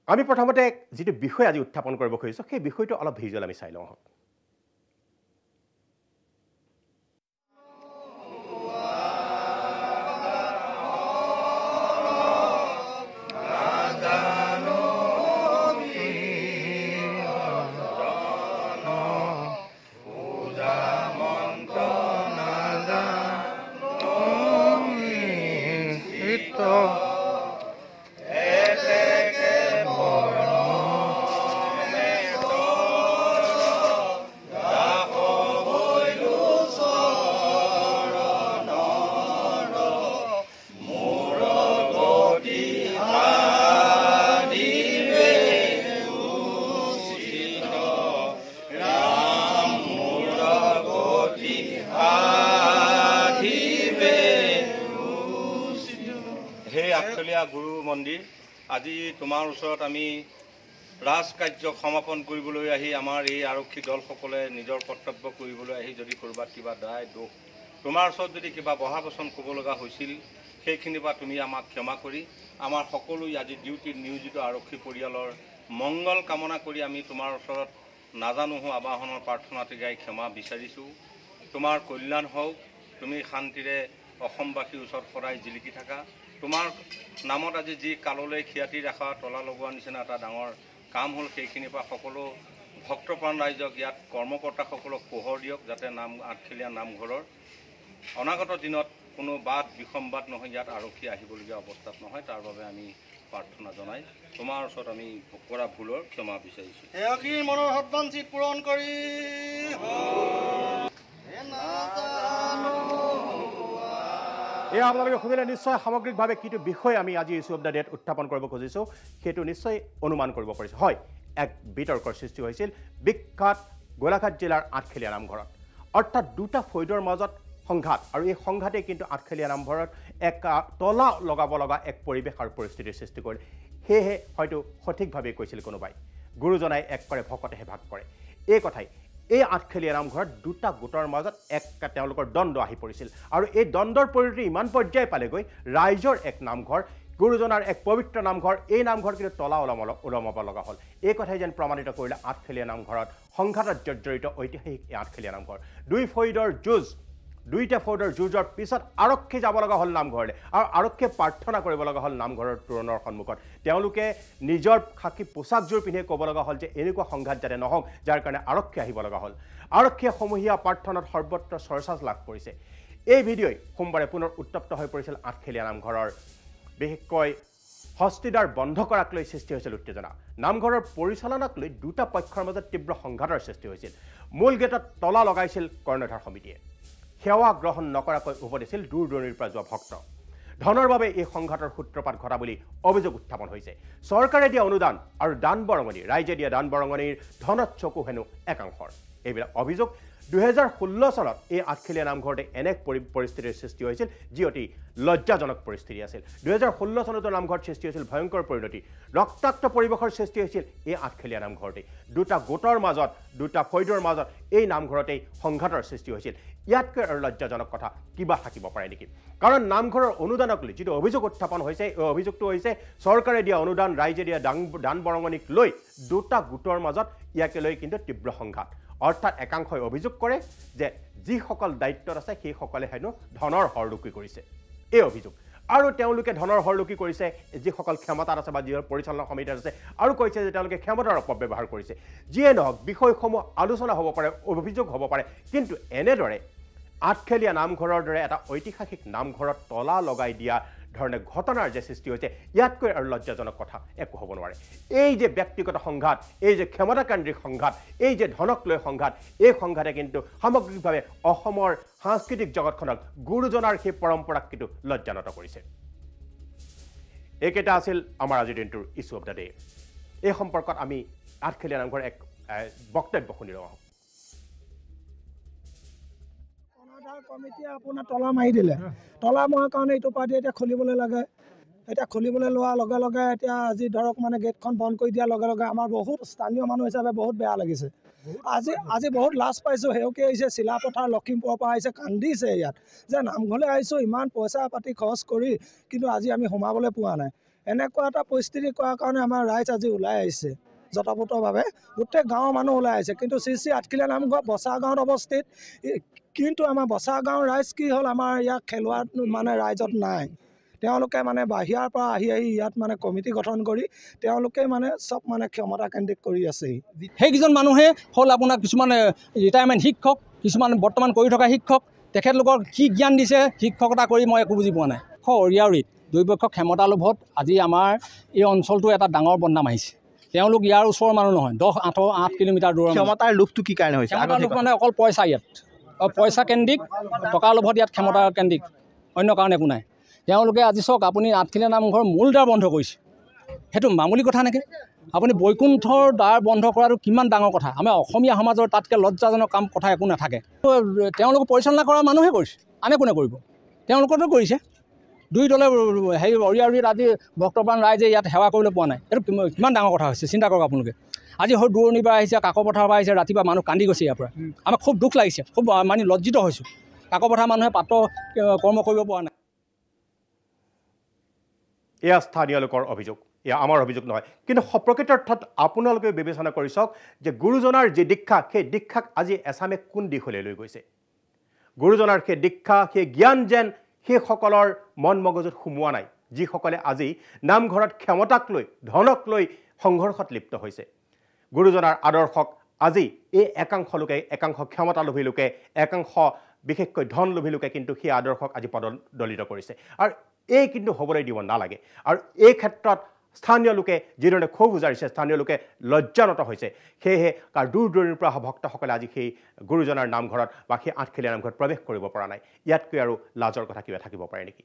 আমি প্ৰথমতে যেটো বিষয় আজি উত্থাপন কৰিব খুজিছো সেই বিষয়টো অলপ ভিজুৱেল আমি চাই লওঁ গুৰু মন্দিৰ আজি তোমাৰ ওচৰত আমি ৰাজকাৰ্য সমাপন কৰিবলৈ আহি আমাৰ এই আৰক্ষী দলসকলে নিজৰ কৰ্তব্য কৰিবলৈ আহি যদি কৰবাত কিবা দায় দোষ তোমাৰ ওচৰত যদি কিবা বহা বচন ক'ব লগা হৈছিল সেইখিনিৰ পৰা তুমি আমাক ক্ষমা কৰি আমাৰ সকলো আজি ডিউটিত নিয়োজিত আৰক্ষী পৰিয়ালৰ মংগল কামনা কৰি আমি তোমাৰ ওচৰত নাজানো আবাহনৰ প্ৰাৰ্থনাতে গাই ক্ষমা বিচাৰিছোঁ তোমাৰ কল্যাণ হওক তুমি শান্তিৰে অসমবাসীৰ ওচৰত সদায় জিলিকি থাকা তোমাৰ নামত আজি যি কাললৈ খ্যাতি ৰাখা তলা লগোৱা নিচিনা এটা ডাঙৰ কাম হ'ল সেইখিনিৰ পৰা সকলো ভক্তপ্ৰাণ ৰাইজক ইয়াত কৰ্মকৰ্তাসকলক পোহৰ দিয়ক যাতে আঠখেলীয়া নামঘৰৰ অনাগত দিনত কোনো বাদ বিসম্বাদ নহয় ইয়াত আৰক্ষী আহিবলগীয়া অৱস্থাত নহয় তাৰ বাবে আমি প্ৰাৰ্থনা জনাই তোমাৰ ওচৰত আমি কৰা ভুলৰ ক্ষমা বিচাৰিছোঁ এয়াকি মনৰ সৎবাঞ্ছি পূৰণ কৰি আপোনালোকে শুনিলে নিশ্চয় সামগ্ৰিকভাৱে কিটো বিষয় আমি আজি ইছ্যু অফ দ্য ডেত উত্থাপন কৰিব খুজিছোঁ সেইটো নিশ্চয় অনুমান কৰিব পাৰিছে হয় এক বিতৰ্কৰ সৃষ্টি হৈছিল বিখ্যাত গোলাঘাট জিলাৰ আঠখেলীয়া নামঘৰত অৰ্থাৎ দুটা ফৈদৰ মাজত সংঘাত আৰু এই সংঘাতে কিন্তু আঠখেলীয়া নামঘৰত এক তলা লগাব লগা এক পৰিৱেশ আৰু পৰিস্থিতিৰ সৃষ্টি কৰিলে সেয়েহে হয়তো সঠিকভাৱে কৈছিল কোনোবাই গুৰুজনাই এক কৰে ভকতেহে ভাগ কৰে এই কথাই এই আঠখেলীয়া নামঘৰত দুটা গোটৰ মাজত এক তেওঁলোকৰ দ্বন্দ্ব আহি পৰিছিল আৰু এই দ্বন্দ্বৰ পৰিণতি ইমান পৰ্যায় পালেগৈ ৰাইজৰ এক নামঘৰ গুৰুজনাৰ এক পবিত্ৰ নামঘৰ এই নামঘৰ কিন্তু তলা ওলমাব লগা হ'ল এই কথাই যেন প্ৰমাণিত কৰিলে আঠখেলীয়া নামঘৰত সংঘাতত জৰ্জৰিত ঐতিহাসিক এই আঠখেলীয়া নামঘৰ দুইটা ফৈদৰ যুঁজৰ পিছত আৰক্ষী যাব লগা হ'ল নামঘৰলৈ আৰু আৰক্ষীয়ে প্ৰাৰ্থনা কৰিব লগা হ'ল নামঘৰৰ তোৰণৰ সন্মুখত তেওঁলোকে নিজৰ খাকী পোছাকযোৰ পিন্ধি ক'ব লগা হ'ল যে এনেকুৱা সংঘাত যাতে নহওক যাৰ কাৰণে আৰক্ষী আহিব লগা হ'ল আৰক্ষীয়ে সমূহীয়া প্ৰাৰ্থনাত সৰ্বত্ৰ চৰ্চা লাভ কৰিছে এই ভিডিঅ'ই সোমবাৰে পুনৰ উত্তপ্ত হৈ পৰিছিল আঠখেলীয়া নামঘৰৰ বিশেষকৈ হস্তিদাৰ বন্ধ কৰাক লৈ সৃষ্টি হৈছিল উত্তেজনা নামঘৰৰ পৰিচালনাক লৈ দুটা পক্ষৰ মাজত তীব্ৰ সংঘাতৰ সৃষ্টি হৈছিল মূল গেটত তলা লগাইছিল কৰ্ণধাৰ সমিতিয়ে সেৱা গ্ৰহণ নকৰাকৈ উভতিছিল দূৰ দূৰণিৰ পৰা যোৱা ভক্ত ধনৰ বাবে এই সংঘাতৰ সূত্ৰপাত ঘটা বুলি অভিযোগ উত্থাপন হৈছে চৰকাৰে দিয়া অনুদান আৰু দান বৰঙণি ৰাইজে দিয়া দান বৰঙণিৰ ধনত চকু হেনো একাংশৰ এইবিলাক অভিযোগ 2016 চনত এই আঠখেলীয়া নামঘৰতে এনে পৰিস্থিতিৰ সৃষ্টি হৈছিল যি অতি লজ্জাজনক পৰিস্থিতি আছিল 2016 চনত নামঘৰত সৃষ্টি হৈছিল ভয়ংকৰ পৰিণতি ৰক্তাক্ত পৰিৱেশৰ সৃষ্টি হৈছিল এই আঠখেলীয়া নামঘৰতে দুটা গোটৰ মাজত দুটা ফৈদৰ মাজত এই নামঘৰতেই সংঘাতৰ সৃষ্টি হৈছিল ইয়াতকৈ আৰু লজ্জাজনক কথা কিবা থাকিব পাৰে নেকি কাৰণ নামঘৰৰ অনুদানক লৈ যিটো অভিযোগ উত্থাপন হৈছে এই অভিযোগটো হৈছে চৰকাৰে দিয়া অনুদান ৰাইজে দিয়া দান বৰঙণিক লৈ দুটা গোটৰ মাজত ইয়াকে লৈ কিন্তু তীব্ৰ সংঘাত অৰ্থাৎ একাংশই অভিযোগ কৰে যে যিসকল দায়িত্বত আছে সেইসকলে হেনো ধনৰ হৰলুকি কৰিছে এই অভিযোগ আৰু তেওঁলোকে ধনৰ হৰলুকি কৰিছে যিসকল ক্ষমতাত আছে বা যিসকল পৰিচালনা সমিতিত আছে আৰু কৈছে যে তেওঁলোকে ক্ষমতাৰ অপব্যৱহাৰ কৰিছে যিয়ে নহওক বিষয়সমূহ আলোচনা হ'ব পাৰে অভিযোগ হ'ব পাৰে কিন্তু এনেদৰে আঠখেলীয়া নামঘৰৰ দৰে এটা ঐতিহাসিক নামঘৰত তলা লগাই দিয়া ধৰণে ঘটনাৰ যে সৃষ্টি হৈছে ইয়াতকৈ আৰু লজ্জাজনক কথা একো হ'ব নোৱাৰে এই যে ব্যক্তিগত সংঘাত এই যে ক্ষমতাকেন্দ্ৰিক সংঘাত এই যে ধনক লৈ সংঘাত এই সংঘাতে কিন্তু সামগ্ৰিকভাৱে অসমৰ সাংস্কৃতিক জগতখনক গুৰুজনাৰ সেই পৰম্পৰাক কিন্তু লজ্জানত কৰিছে এইকেইটা আছিল আমাৰ আজিৰ দিনটোৰ ইছ্যু অফ দ্য ডে এই সম্পৰ্কত আমি আঠখেলীয়া নামঘৰৰ এক বক্তব্য শুনি লওঁ কমিটিয়ে আপোনাৰ তলা মাৰি দিলে তলা মৰাৰ কাৰণে এইটো পাৰ্টি এতিয়া খুলিবলৈ লাগে এতিয়া খুলিবলৈ লোৱাৰ লগে লগে এতিয়া আজি ধৰক মানে গেটখন বন্ধ কৰি দিয়াৰ লগে লগে আমাৰ বহুত স্থানীয় মানুহ হিচাপে বহুত বেয়া লাগিছে আজি বহুত লাজ পাইছোঁ সেউকে আহিছে চিলাপথাৰ লখিমপুৰৰ পৰা আহিছে কান্দিছে ইয়াত যে নামঘৰলৈ আহিছোঁ ইমান পইচা পাতি খৰচ কৰি কিন্তু আজি আমি সোমাবলৈ পোৱা নাই এনেকুৱা এটা পৰিস্থিতি কৰাৰ কাৰণে আমাৰ ৰাইজ আজি ওলাই আহিছে জতাপতভাৱে গোটেই গাঁৱৰ মানুহ ওলাই আহিছে কিন্তু শ্ৰী আঠখিলীয়া নামঘৰ বচা গাঁৱত অৱস্থিত কিন্তু আমাৰ বচা গাঁৱৰ ৰাইজ কি হ'ল আমাৰ ইয়াত খেলুৱাত মানে ৰাইজত নাই তেওঁলোকে মানে বাহিৰৰ পৰা আহি ইয়াত মানে কমিটি গঠন কৰি তেওঁলোকে মানে চব মানে ক্ষমতা কেন্দ্ৰিক কৰি আছে সেইকেইজন মানুহে হ'ল আপোনাৰ কিছুমান ৰিটায়াৰমেণ্ট শিক্ষক কিছুমান বৰ্তমান কৰি থকা শিক্ষক তেখেতলোকৰ কি জ্ঞান দিছে শিক্ষকতা কৰি মই একো বুজি পোৱা নাই অৰিয়াউৰিত দুয়োপক্ষ ক্ষমতা লোভত আজি আমাৰ এই অঞ্চলটো এটা ডাঙৰ বদনাম আহিছে তেওঁলোক ইয়াৰ ওচৰৰ মানুহ নহয় 8 কিলোমিটাৰ দূৰৰ ক্ষমতাৰ লোভটো কি কাৰণে হৈছে মানে অকল পইচা ইয়াত পইচা কেন্দ্ৰিক টকাৰ লোভত ইয়াত ক্ষমতা কেন্দ্ৰিক অন্য কাৰণ একো নাই তেওঁলোকে আজি চাওক আপুনি আঠখিলীয়া নামঘৰ মূল দ্বাৰ বন্ধ কৰিছে সেইটো মামুলি কথা নেকি আপুনি বৈকুণ্ঠৰ দ্বাৰ বন্ধ কৰাটো কিমান ডাঙৰ কথা আমাৰ অসমীয়া সমাজৰ তাতকৈ লজ্জাজনক কাম কথা একো নাথাকে তেওঁলোক পৰিচালনা কৰা মানুহে কৰিছে আনে কোনে কৰিব তেওঁলোকতো কৰিছে দুই দলে হেৰি অৰিয়াউৰিত আজি ভক্তপ্ৰাণ ৰাইজে ইয়াত সেৱা কৰিবলৈ পোৱা নাই এইটো কিমান ডাঙৰ কথা হৈছে চিন্তা কৰক আপোনালোকে আজি হয় দূৰণিৰ পৰা আহিছে কাকপথাৰৰ পৰা আহিছে ৰাতিপুৱা মানুহ কান্দি গৈছে ইয়াৰ পৰা আমাক খুব দুখ লাগিছে খুব মানে লজ্জিত হৈছোঁ কাকপথাৰ মানুহে পাত্ৰ কৰ্ম কৰিব পৰা নাই এয়া স্থানীয় লোকৰ অভিযোগ এয়া আমাৰ অভিযোগ নহয় কিন্তু প্ৰকৃত অৰ্থত আপোনালোকে বিবেচনা কৰি চাওক যে গুৰুজনাৰ যি দীক্ষা সেই দীক্ষাক আজি এছামে কোন দিশলৈ লৈ গৈছে গুৰুজনাৰ সেই দীক্ষা সেই জ্ঞান যেন সেইসকলৰ মন মগজুত সোমোৱা নাই যিসকলে আজি নামঘৰত ক্ষমতাক লৈ ধনক লৈ সংঘৰ্ষত লিপ্ত হৈছে গুৰুজনাৰ আদৰ্শক আজি এই একাংশ লোকে একাংশ ক্ষমতা লোভী লোকে একাংশ বিশেষকৈ ধন লোভী লোকে কিন্তু সেই আদৰ্শক আজি পদদলিত কৰিছে আৰু এই কিন্তু হ'বলৈ দিব নালাগে আৰু এই ক্ষেত্ৰত স্থানীয় লোকে যিধৰণে ক্ষোভ উজাৰিছে স্থানীয় লোকে লজ্জানত হৈছে সেয়েহে কাৰ দূৰ দূৰণিৰ পৰা ভক্তসকলে আজি সেই গুৰুজনাৰ নামঘৰত বা সেই আঠখিলীয়া নামঘৰত প্ৰৱেশ কৰিব পৰা নাই ইয়াতকৈ আৰু লাজৰ কথা কিবা থাকিব পাৰে নেকি